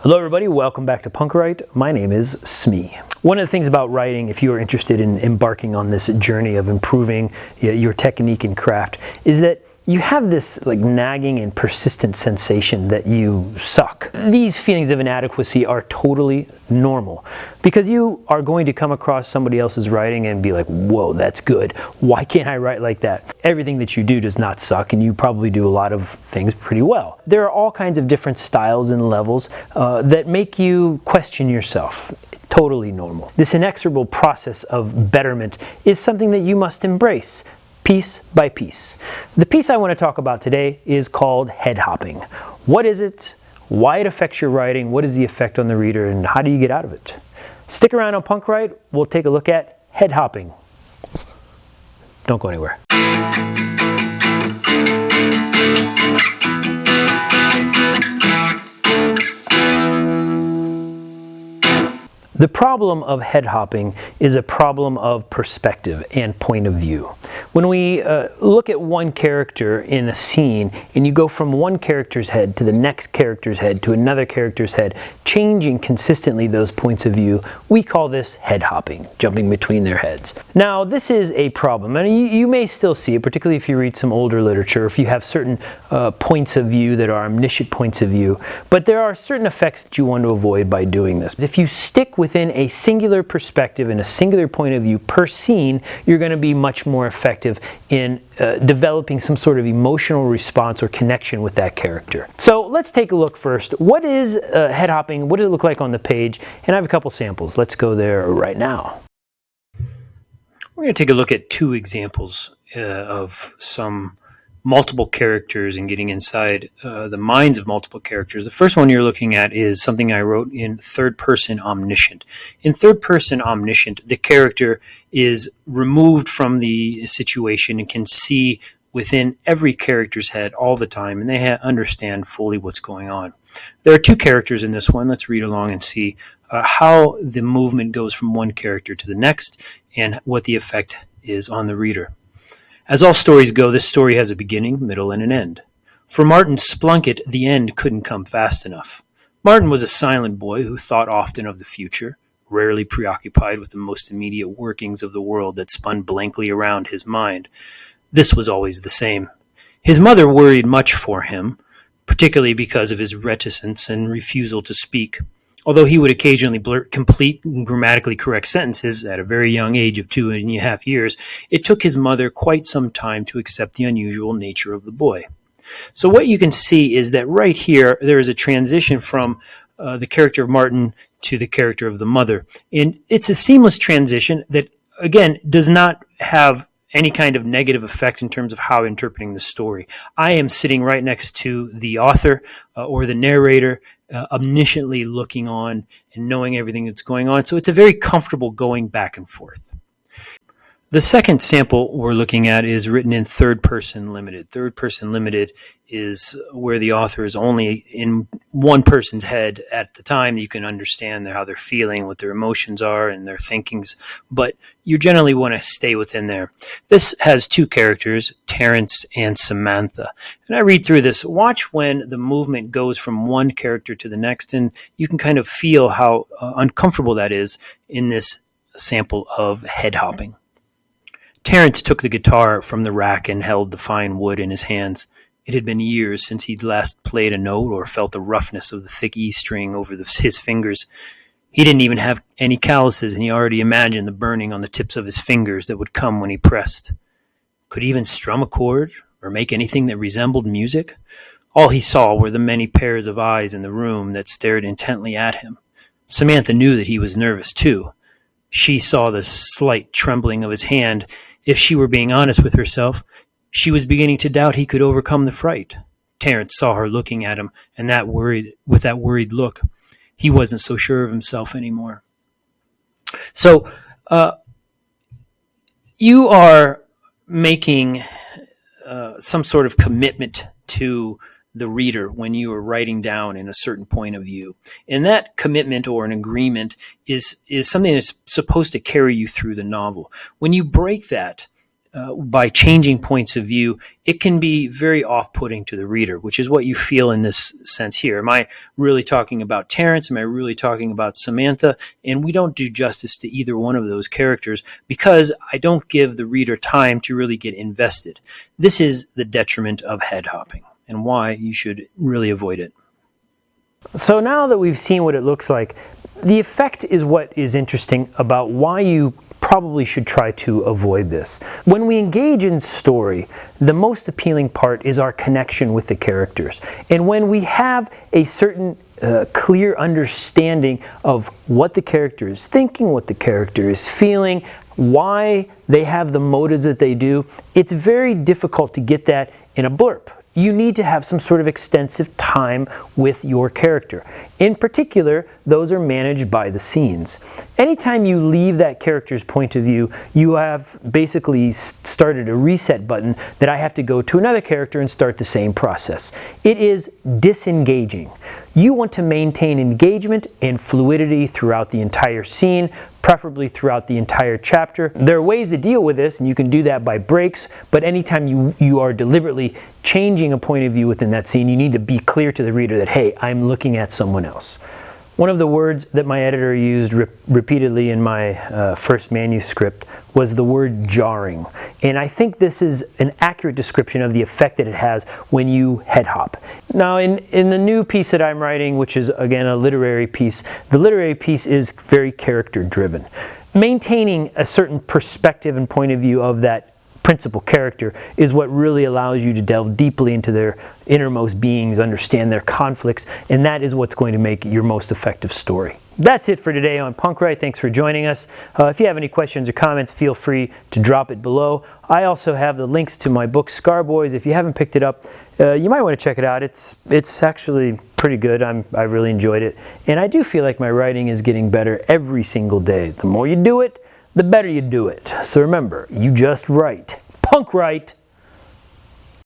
Hello everybody, welcome back to Punkwrite. My name is Smee. One of the things about writing, if you are interested in embarking on this journey of improving your technique and craft, is that you have this nagging and persistent sensation that you suck. These feelings of inadequacy are totally normal because you are going to come across somebody else's writing and be like, whoa, that's good. Why can't I write like that? Everything that you do does not suck, and you probably do a lot of things pretty well. There are all kinds of different styles and levels that make you question yourself. Totally normal. This inexorable process of betterment is something that you must embrace, piece by piece. The piece I want to talk about today is called head hopping. What is it? Why it affects your writing? What is the effect on the reader? And how do you get out of it? Stick around on Punkwrite. We'll take a look at head hopping. Don't go anywhere. The problem of head hopping is a problem of perspective and point of view. When we look at one character in a scene and you go from one character's head to the next character's head to another character's head, changing consistently those points of view, we call this head hopping, jumping between their heads. Now, this is a problem, and you may still see it, particularly if you read some older literature, if you have certain points of view that are omniscient points of view, but there are certain effects that you want to avoid by doing this. If you stick within a singular perspective and a singular point of view per scene, you're going to be much more effective in developing some sort of emotional response or connection with that character. So let's take a look first. What is head hopping? What does it look like on the page? And I have a couple samples. Let's go there right now. We're going to take a look at two examples of some multiple characters and getting inside the minds of multiple characters. The first one you're looking at is something I wrote in third person omniscient. In third person omniscient, the character is removed from the situation and can see within every character's head all the time, and they understand fully what's going on. There are two characters in this one. Let's read along and see how the movement goes from one character to the next and what the effect is on the reader. As all stories go, this story has a beginning, middle, and an end. For Martin Splunkett, the end couldn't come fast enough. Martin was a silent boy who thought often of the future, rarely preoccupied with the most immediate workings of the world that spun blankly around his mind. This was always the same. His mother worried much for him, particularly because of his reticence and refusal to speak. Although he would occasionally blurt complete and grammatically correct sentences at a very young age of 2.5 years, it took his mother quite some time to accept the unusual nature of the boy. So what you can see is that right here, there is a transition from the character of Martin to the character of the mother. And it's a seamless transition that, again, does not have any kind of negative effect in terms of how interpreting the story. I am sitting right next to the author or the narrator, omnisciently looking on and knowing everything that's going on. So it's a very comfortable going back and forth. The second sample we're looking at is written in third person limited. Third person limited is where the author is only in one person's head at the time. You can understand how they're feeling, what their emotions are, and their thinkings, but you generally want to stay within there. This has two characters, Terrence and Samantha. And I read through this. Watch when the movement goes from one character to the next, and you can kind of feel how uncomfortable that is in this sample of head hopping. Terrence took the guitar from the rack and held the fine wood in his hands. It had been years since he'd last played a note or felt the roughness of the thick E string over his fingers. He didn't even have any calluses, and he already imagined the burning on the tips of his fingers that would come when he pressed. Could he even strum a chord or make anything that resembled music? All he saw were the many pairs of eyes in the room that stared intently at him. Samantha knew that he was nervous too. She saw the slight trembling of his hand. If she were being honest with herself, she was beginning to doubt he could overcome the fright. Terrence saw her looking at him, and with that worried look, he wasn't so sure of himself anymore. So, you are making some sort of commitment to the reader when you are writing down in a certain point of view. And that commitment or an agreement is something that's supposed to carry you through the novel. When you break that, by changing points of view, it can be very off-putting to the reader, which is what you feel in this sense here. Am I really talking about Terrence? Am I really talking about Samantha? And we don't do justice to either one of those characters because I don't give the reader time to really get invested. This is the detriment of head hopping and why you should really avoid it. So now that we've seen what it looks like, the effect is what is interesting about why you probably should try to avoid this. When we engage in story, the most appealing part is our connection with the characters. And when we have a certain clear understanding of what the character is thinking, what the character is feeling, why they have the motives that they do, it's very difficult to get that in a blurb. You need to have some sort of extensive time with your character. In particular, those are managed by the scenes. Anytime you leave that character's point of view, you have basically started a reset button that I have to go to another character and start the same process. It is disengaging. You want to maintain engagement and fluidity throughout the entire scene, preferably throughout the entire chapter. There are ways to deal with this, and you can do that by breaks, but anytime you are deliberately changing a point of view within that scene, you need to be clear to the reader that, hey, I'm looking at someone else. One of the words that my editor used repeatedly in my first manuscript was the word jarring. And I think this is an accurate description of the effect that it has when you head hop. Now in the new piece that I'm writing, which is again a literary piece, the literary piece is very character driven. Maintaining a certain perspective and point of view of that principal character is what really allows you to delve deeply into their innermost beings, understand their conflicts, and that is what's going to make your most effective story. That's it for today on Punk Write. Thanks for joining us. If you have any questions or comments, feel free to drop it below. I also have the links to my book, SCARBOYS. If you haven't picked it up, you might want to check it out. It's actually pretty good. I really enjoyed it. And I do feel like my writing is getting better every single day. The more you do it, the better you do it. So remember, you just write. Punk Write!